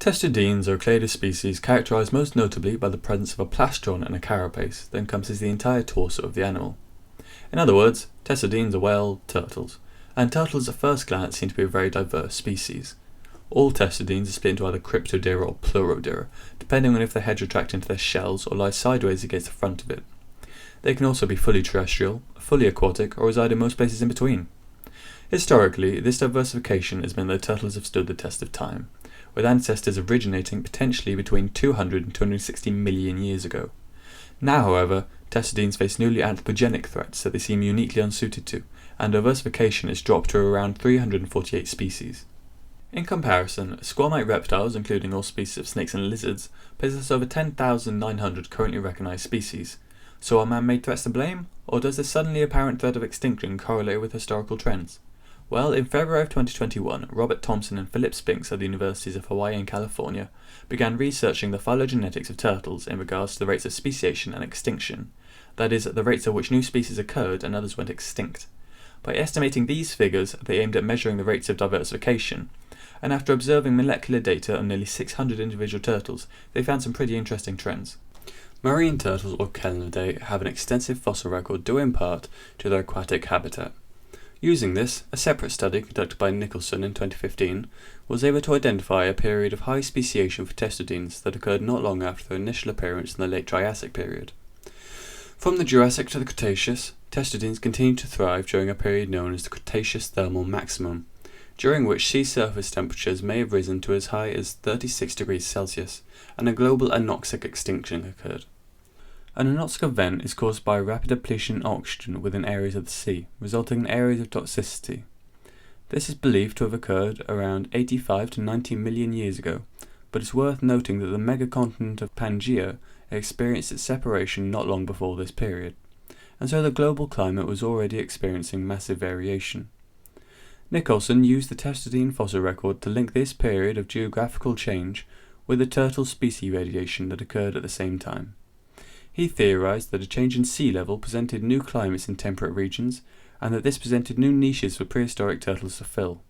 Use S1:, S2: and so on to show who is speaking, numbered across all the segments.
S1: Testudines are a clade of species characterised most notably by the presence of a plastron and a carapace that encompasses the entire torso of the animal. In other words, testudines are, well, turtles, and turtles at first glance seem to be a very diverse species. All testudines are split into either cryptodira or pleurodira, depending on if their heads retract into their shells or lie sideways against the front of it. They can also be fully terrestrial, fully aquatic, or reside in most places in between. Historically, this diversification has meant that turtles have stood the test of time, with ancestors originating potentially between 200 and 260 million years ago. Now, however, testudines face newly anthropogenic threats that they seem uniquely unsuited to, and diversification has dropped to around 348 species. In comparison, squamate reptiles, including all species of snakes and lizards, possess over 10,900 currently recognized species. So are man-made threats to blame, or does the suddenly apparent threat of extinction correlate with historical trends? Well, in February of 2021, Robert Thompson and Philip Spinks at the Universities of Hawaii and California began researching the phylogenetics of turtles in regards to the rates of speciation and extinction, that is, the rates at which new species occurred and others went extinct. By estimating these figures, they aimed at measuring the rates of diversification, and after observing molecular data on nearly 600 individual turtles, they found some pretty interesting trends. Marine turtles, or Chelonidae, have an extensive fossil record due in part to their aquatic habitat. Using this, a separate study conducted by Nicholson in 2015 was able to identify a period of high speciation for testudines that occurred not long after their initial appearance in the late Triassic period. From the Jurassic to the Cretaceous, testudines continued to thrive during a period known as the Cretaceous thermal maximum, during which sea surface temperatures may have risen to as high as 36 degrees Celsius, and a global anoxic extinction occurred. An anoxic event is caused by a rapid depletion in oxygen within areas of the sea, resulting in areas of toxicity. This is believed to have occurred around 85 to 90 million years ago, but it's worth noting that the megacontinent of Pangaea experienced its separation not long before this period, and so the global climate was already experiencing massive variation. Nicholson used the testudine fossil record to link this period of geographical change with the turtle species radiation that occurred at the same time. He theorized that a change in sea level presented new climates in temperate regions, and that this presented new niches for prehistoric turtles to fill.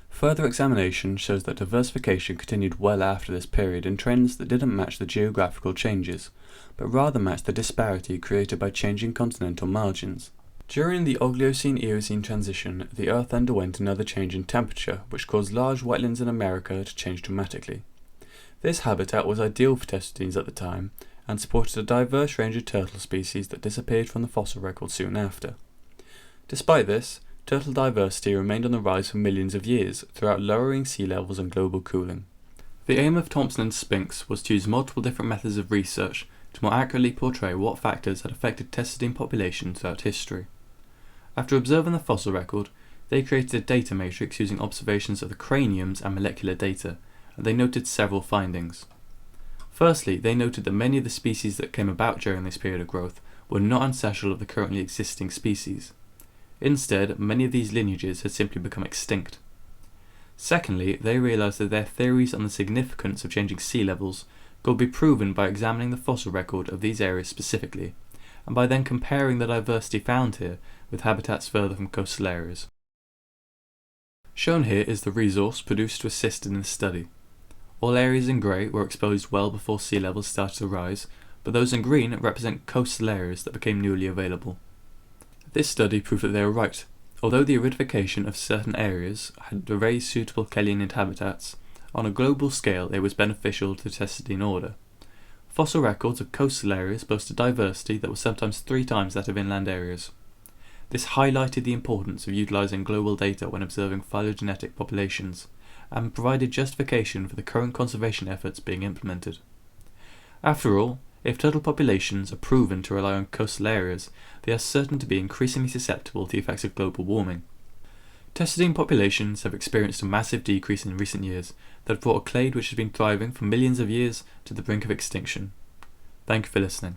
S1: Further examination shows that diversification continued well after this period in trends that didn't match the geographical changes, but rather matched the disparity created by changing continental margins. During the Oligocene-Eocene transition, the Earth underwent another change in temperature, which caused large wetlands in America to change dramatically. This habitat was ideal for testudines at the time, and supported a diverse range of turtle species that disappeared from the fossil record soon after. Despite this, turtle diversity remained on the rise for millions of years throughout lowering sea levels and global cooling. The aim of Thompson and Spinks was to use multiple different methods of research to more accurately portray what factors had affected testudine populations throughout history. After observing the fossil record, they created a data matrix using observations of the craniums and molecular data, and they noted several findings. Firstly, they noted that many of the species that came about during this period of growth were not ancestral of the currently existing species. Instead, many of these lineages had simply become extinct. Secondly, they realized that their theories on the significance of changing sea levels could be proven by examining the fossil record of these areas specifically, and by then comparing the diversity found here with habitats further from coastal areas. Shown here is the resource produced to assist in this study. All areas in grey were exposed well before sea levels started to rise, but those in green represent coastal areas that became newly available. This study proved that they were right. Although the aridification of certain areas had raised suitable chelonid habitats, on a global scale it was beneficial to the testudine order. Fossil records of coastal areas boast a diversity that was sometimes 3 times that of inland areas. This highlighted the importance of utilising global data when observing phylogenetic populations, and provided justification for the current conservation efforts being implemented. After all, if turtle populations are proven to rely on coastal areas, they are certain to be increasingly susceptible to the effects of global warming. Testudine populations have experienced a massive decrease in recent years that have brought a clade which has been thriving for millions of years to the brink of extinction. Thank you for listening.